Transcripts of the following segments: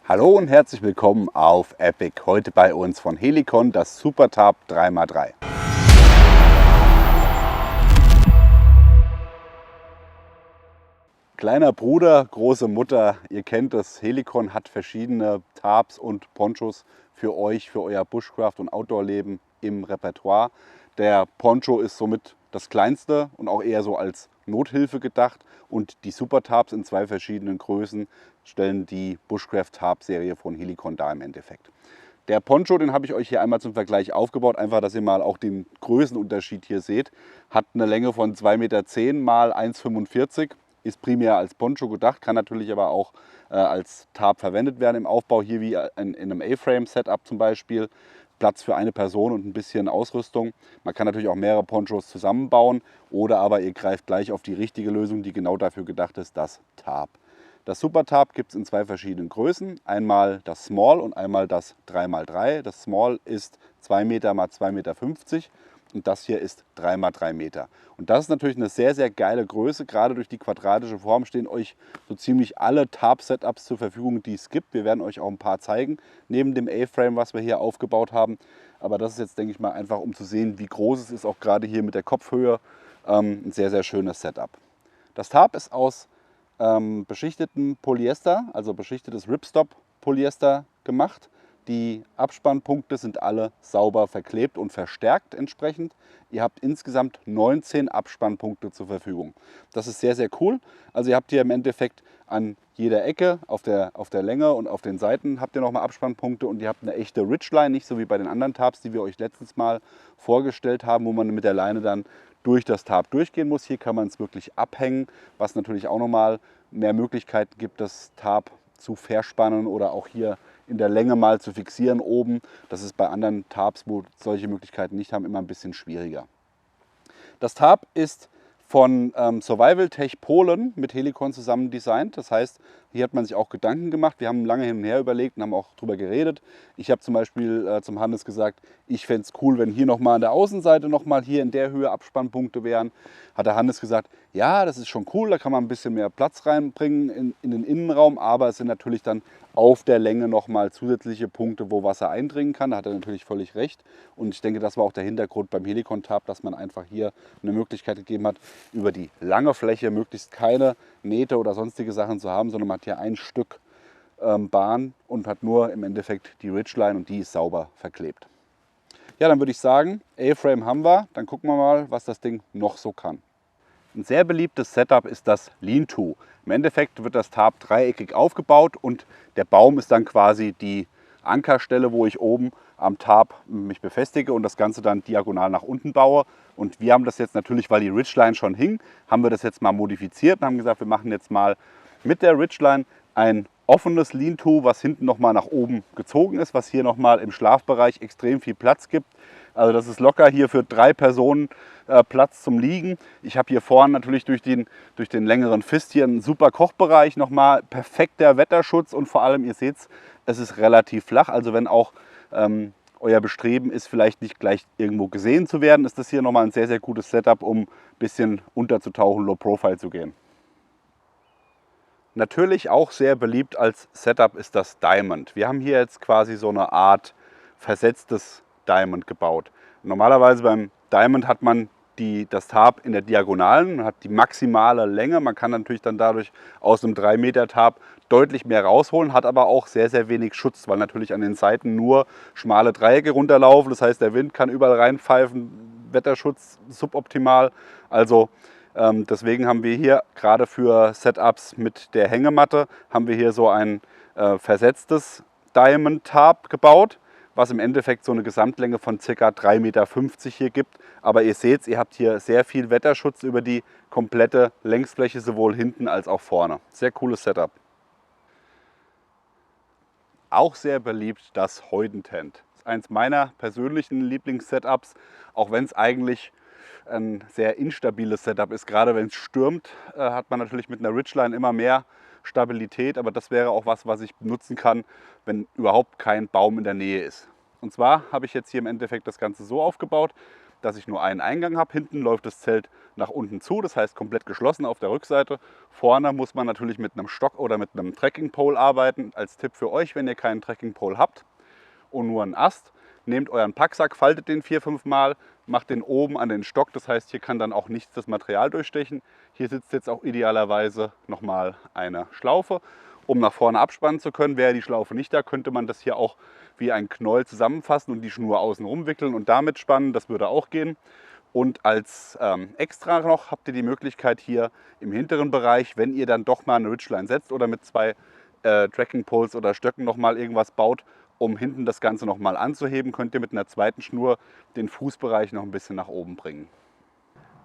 Hallo und herzlich willkommen auf Epic. Heute bei uns von Helicon das Supertab 3x3. Kleiner Bruder, große Mutter, ihr kennt das, Helicon hat verschiedene Tabs und Ponchos für euch, für euer Bushcraft- und Outdoor-Leben im Repertoire. Der Poncho ist somit das kleinste und auch eher so als Nothilfe gedacht, und die Supertabs in zwei verschiedenen Größen stellen die Bushcraft-Tab-Serie von Helicon dar im Endeffekt. Der Poncho, den habe ich euch hier einmal zum Vergleich aufgebaut, einfach, dass ihr mal auch den Größenunterschied hier seht. Hat eine Länge von 2,10 Meter mal 1,45 Meter, ist primär als Poncho gedacht, kann natürlich aber auch als Tarp verwendet werden im Aufbau, hier wie in einem A-Frame-Setup zum Beispiel. Platz für eine Person und ein bisschen Ausrüstung. Man kann natürlich auch mehrere Ponchos zusammenbauen, oder aber ihr greift gleich auf die richtige Lösung, die genau dafür gedacht ist, das Tarp. Das Supertab gibt es in zwei verschiedenen Größen. Einmal das Small und einmal das 3x3. Das Small ist 2 Meter x 2,50 Meter und das hier ist 3x3 Meter. Und das ist natürlich eine sehr, sehr geile Größe. Gerade durch die quadratische Form stehen euch so ziemlich alle Tarp-Setups zur Verfügung, die es gibt. Wir werden euch auch ein paar zeigen, neben dem A-Frame, was wir hier aufgebaut haben. Aber das ist jetzt, denke ich mal, einfach um zu sehen, wie groß es ist, auch gerade hier mit der Kopfhöhe. Ein sehr, sehr schönes Setup. Das Tarp ist aus beschichteten Polyester, also beschichtetes Ripstop Polyester gemacht. Die Abspannpunkte sind alle sauber verklebt und verstärkt entsprechend. Ihr habt insgesamt 19 Abspannpunkte zur Verfügung. Das ist sehr, sehr cool. Also ihr habt hier im Endeffekt an jeder Ecke, auf der Länge und auf den Seiten habt ihr nochmal Abspannpunkte, und ihr habt eine echte Ridgeline, nicht so wie bei den anderen Tarps, die wir euch letztens mal vorgestellt haben, wo man mit der Leine dann durch das Tarp durchgehen muss. Hier kann man es wirklich abhängen, was natürlich auch nochmal mehr Möglichkeiten gibt, das Tarp zu verspannen oder auch hier in der Länge mal zu fixieren oben. Das ist bei anderen Tarps, wo solche Möglichkeiten nicht haben, immer ein bisschen schwieriger. Das Tarp ist von Survival Tech Polen mit Helicon zusammen designt. Das heißt, hier hat man sich auch Gedanken gemacht. Wir haben lange hin und her überlegt und haben auch darüber geredet. Ich habe zum Beispiel zum Hannes gesagt, ich fände es cool, wenn hier nochmal an der Außenseite nochmal hier in der Höhe Abspannpunkte wären. Hat der Hannes gesagt, ja, das ist schon cool, da kann man ein bisschen mehr Platz reinbringen in den Innenraum, aber es sind natürlich dann auf der Länge nochmal zusätzliche Punkte, wo Wasser eindringen kann. Da hat er natürlich völlig recht. Und ich denke, das war auch der Hintergrund beim Helicon Tarp, dass man einfach hier eine Möglichkeit gegeben hat, über die lange Fläche möglichst keine Nähte oder sonstige Sachen zu haben, sondern man hat hier ein Stück Bahn und hat nur im Endeffekt die Ridgeline, und die ist sauber verklebt. Ja, dann würde ich sagen, A-Frame haben wir. Dann gucken wir mal, was das Ding noch so kann. Ein sehr beliebtes Setup ist das Lean-To. Im Endeffekt wird das Tarp dreieckig aufgebaut und der Baum ist dann quasi die Ankerstelle, wo ich oben am Tarp mich befestige und das Ganze dann diagonal nach unten baue. Und wir haben das jetzt natürlich, weil die Ridgeline schon hing, haben wir das jetzt mal modifiziert und haben gesagt, wir machen jetzt mal mit der Ridgeline ein offenes Lean-To, was hinten nochmal nach oben gezogen ist, was hier nochmal im Schlafbereich extrem viel Platz gibt. Also das ist locker hier für 3 Personen Platz zum Liegen. Ich habe hier vorne natürlich durch den längeren Fist hier einen super Kochbereich, nochmal perfekter Wetterschutz, und vor allem, ihr seht es ist relativ flach. Also wenn auch euer Bestreben ist, vielleicht nicht gleich irgendwo gesehen zu werden, ist das hier nochmal ein sehr, sehr gutes Setup, um ein bisschen unterzutauchen, Low Profile zu gehen. Natürlich auch sehr beliebt als Setup ist das Diamond. Wir haben hier jetzt quasi so eine Art versetztes Diamond gebaut. Normalerweise beim Diamond hat man das Tarp in der Diagonalen, man hat die maximale Länge. Man kann natürlich dann dadurch aus einem 3 Meter Tarp deutlich mehr rausholen, hat aber auch sehr, sehr wenig Schutz, weil natürlich an den Seiten nur schmale Dreiecke runterlaufen. Das heißt, der Wind kann überall reinpfeifen, Wetterschutz suboptimal. Also deswegen haben wir hier gerade für Setups mit der Hängematte haben wir hier so ein versetztes Diamond Tarp gebaut, was im Endeffekt so eine Gesamtlänge von ca. 3,50 Meter hier gibt. Aber ihr seht, ihr habt hier sehr viel Wetterschutz über die komplette Längsfläche, sowohl hinten als auch vorne. Sehr cooles Setup. Auch sehr beliebt das Heudentent. Das ist eins meiner persönlichen Lieblings-Setups, auch wenn es eigentlich ein sehr instabiles Setup ist. Gerade wenn es stürmt, hat man natürlich mit einer Ridgeline immer mehr Stabilität, aber das wäre auch was ich benutzen kann, wenn überhaupt kein Baum in der Nähe ist. Und zwar habe ich jetzt hier im Endeffekt das Ganze so aufgebaut. dass ich nur einen Eingang habe. Hinten läuft das Zelt nach unten zu, das heißt komplett geschlossen auf der Rückseite. Vorne muss man natürlich mit einem Stock oder mit einem Trekking Pole arbeiten. Als Tipp für euch, wenn ihr keinen Trekking Pole habt und nur einen Ast, nehmt euren Packsack, faltet den 4-5 Mal, macht den oben an den Stock. Das heißt, hier kann dann auch nichts das Material durchstechen. Hier sitzt jetzt auch idealerweise nochmal eine Schlaufe, um nach vorne abspannen zu können. Wäre die Schlaufe nicht da, könnte man das hier auch wie ein Knäuel zusammenfassen und die Schnur außen rumwickeln und damit spannen. Das würde auch gehen. Und als extra noch habt ihr die Möglichkeit hier im hinteren Bereich, wenn ihr dann doch mal eine Ridgeline setzt oder mit 2 Trekking Poles oder Stöcken nochmal irgendwas baut, um hinten das Ganze nochmal anzuheben, könnt ihr mit einer zweiten Schnur den Fußbereich noch ein bisschen nach oben bringen.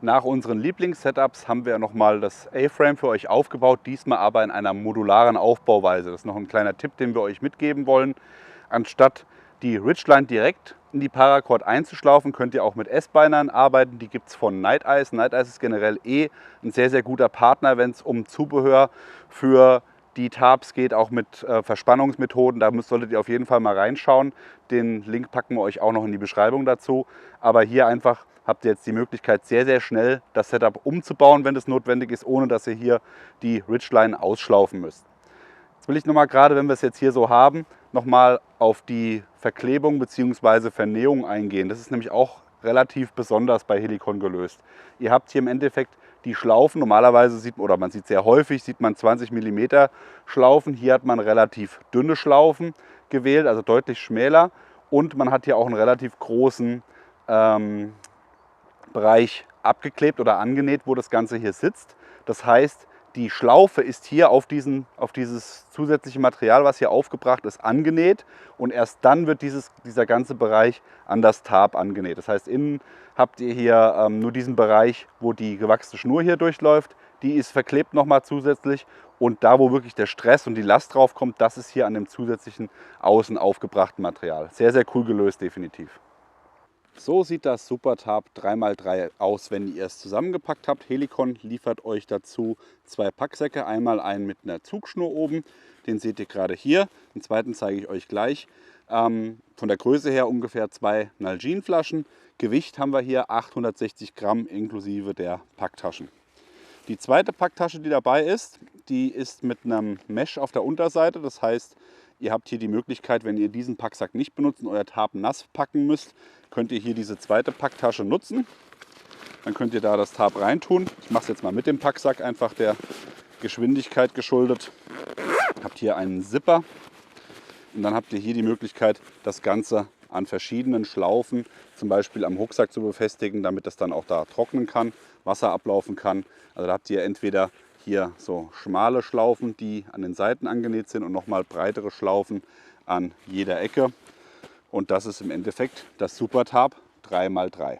Nach unseren Lieblings-Setups haben wir nochmal das A-Frame für euch aufgebaut, diesmal aber in einer modularen Aufbauweise. Das ist noch ein kleiner Tipp, den wir euch mitgeben wollen. Anstatt die Ridgeline direkt in die Paracord einzuschlaufen, könnt ihr auch mit S-Beinern arbeiten. Die gibt es von Night Ice. Night Ice ist generell ein sehr, sehr guter Partner, wenn es um Zubehör für die Tarps geht, auch mit Verspannungsmethoden. Da solltet ihr auf jeden Fall mal reinschauen. Den Link packen wir euch auch noch in die Beschreibung dazu. Aber hier einfach habt ihr jetzt die Möglichkeit, sehr, sehr schnell das Setup umzubauen, wenn es notwendig ist, ohne dass ihr hier die Ridgeline ausschlaufen müsst. Jetzt will ich nochmal, gerade wenn wir es jetzt hier so haben, nochmal auf die Verklebung bzw. Vernähung eingehen. Das ist nämlich auch relativ besonders bei Helicon gelöst. Ihr habt hier im Endeffekt die Schlaufen, normalerweise sieht man, oder man sieht sehr häufig, sieht man 20 mm Schlaufen. Hier hat man relativ dünne Schlaufen gewählt, also deutlich schmäler. Und man hat hier auch einen relativ großen Bereich abgeklebt oder angenäht, wo das Ganze hier sitzt. Das heißt, die Schlaufe ist hier auf dieses zusätzliche Material, was hier aufgebracht ist, angenäht und erst dann wird dieser ganze Bereich an das Tarp angenäht. Das heißt, innen habt ihr hier nur diesen Bereich, wo die gewachsene Schnur hier durchläuft. Die ist verklebt nochmal zusätzlich und da, wo wirklich der Stress und die Last drauf kommt, das ist hier an dem zusätzlichen außen aufgebrachten Material. Sehr, sehr cool gelöst, definitiv. So sieht das Super Tarp 3x3 aus, wenn ihr es zusammengepackt habt. Helicon liefert euch dazu 2 Packsäcke. Einmal einen mit einer Zugschnur oben, den seht ihr gerade hier. Den zweiten zeige ich euch gleich. Von der Größe her ungefähr 2 Nalgene-Flaschen. Gewicht haben wir hier 860 Gramm inklusive der Packtaschen. Die zweite Packtasche, die dabei ist, die ist mit einem Mesh auf der Unterseite. Das heißt, ihr habt hier die Möglichkeit, wenn ihr diesen Packsack nicht benutzt und euer Tarp nass packen müsst, könnt ihr hier diese zweite Packtasche nutzen. Dann könnt ihr da das Tarp reintun. Ich mache es jetzt mal mit dem Packsack, einfach der Geschwindigkeit geschuldet. Habt hier einen Zipper und dann habt ihr hier die Möglichkeit, das Ganze an verschiedenen Schlaufen, zum Beispiel am Rucksack zu befestigen, damit das dann auch da trocknen kann, Wasser ablaufen kann. Also da habt ihr entweder hier so schmale Schlaufen, die an den Seiten angenäht sind und nochmal breitere Schlaufen an jeder Ecke. Und das ist im Endeffekt das Super Tarp 3x3.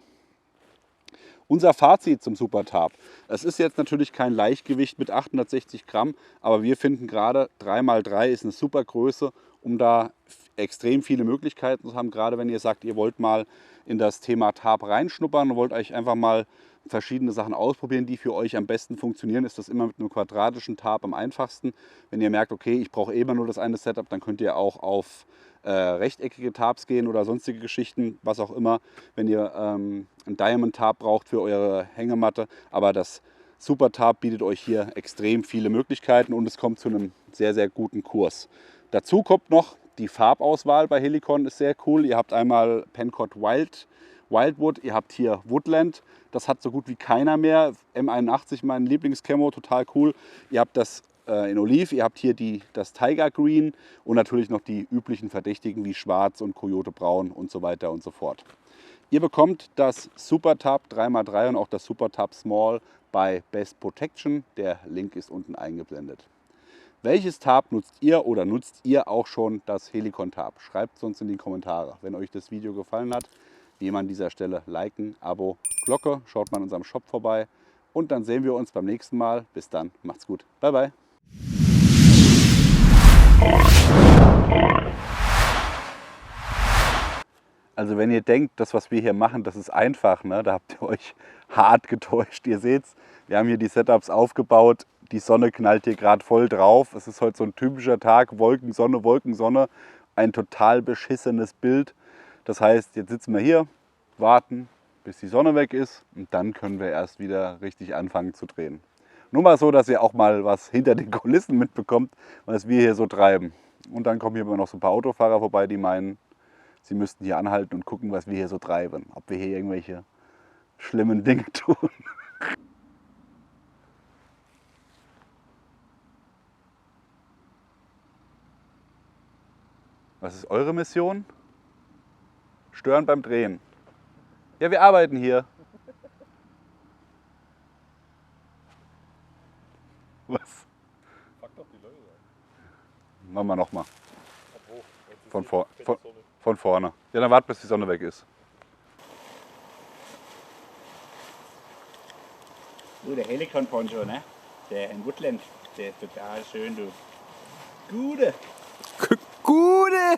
Unser Fazit zum Super Tarp. Es ist jetzt natürlich kein Leichtgewicht mit 860 Gramm, aber wir finden gerade 3x3 ist eine super Größe, um da extrem viele Möglichkeiten zu haben. Gerade wenn ihr sagt, ihr wollt mal in das Thema Tarp reinschnuppern und wollt euch einfach mal verschiedene Sachen ausprobieren, die für euch am besten funktionieren, ist das immer mit einem quadratischen Tarp am einfachsten. Wenn ihr merkt, okay, ich brauche immer nur das eine Setup, dann könnt ihr auch auf rechteckige Tarps gehen oder sonstige Geschichten, was auch immer, wenn ihr ein Diamond Tarp braucht für eure Hängematte. Aber das Super Tarp bietet euch hier extrem viele Möglichkeiten und es kommt zu einem sehr, sehr guten Kurs. Dazu kommt noch die Farbauswahl bei Helicon, ist sehr cool. Ihr habt einmal Pencord Wildwood, ihr habt hier Woodland, das hat so gut wie keiner mehr. M81, mein Lieblingschemo, total cool. Ihr habt das in Oliv, ihr habt hier das Tiger Green und natürlich noch die üblichen Verdächtigen wie Schwarz und Coyote Braun und so weiter und so fort. Ihr bekommt das Super Tarp 3x3 und auch das Super Tarp Small bei Best Protection. Der Link ist unten eingeblendet. Welches Tarp nutzt ihr oder nutzt ihr auch schon das Helicon Tarp? Schreibt es uns in die Kommentare. Wenn euch das Video gefallen hat, wie immer an dieser Stelle liken, Abo, Glocke, schaut mal in unserem Shop vorbei und dann sehen wir uns beim nächsten Mal. Bis dann, macht's gut. Bye, bye. Also wenn ihr denkt, das was wir hier machen, das ist einfach, ne? Da habt ihr euch hart getäuscht. Ihr seht's, wir haben hier die Setups aufgebaut, die Sonne knallt hier gerade voll drauf. Es ist heute so ein typischer Tag, Wolkensonne, Wolkensonne, ein total beschissenes Bild. Das heißt, jetzt sitzen wir hier, warten, bis die Sonne weg ist und dann können wir erst wieder richtig anfangen zu drehen. Nur mal so, dass ihr auch mal was hinter den Kulissen mitbekommt, was wir hier so treiben. Und dann kommen hier immer noch so ein paar Autofahrer vorbei, die meinen, sie müssten hier anhalten und gucken, was wir hier so treiben. Ob wir hier irgendwelche schlimmen Dinge tun. Was ist eure Mission? Stören beim Drehen. Ja, wir arbeiten hier. Was? Fuck doch die Leute an. Machen wir nochmal. Von wo? Von vorne. Ja, dann wart, bis die Sonne weg ist. Du, der Helikon Poncho, ne? Der in Woodland, der ist total schön, du. Gute! Gute!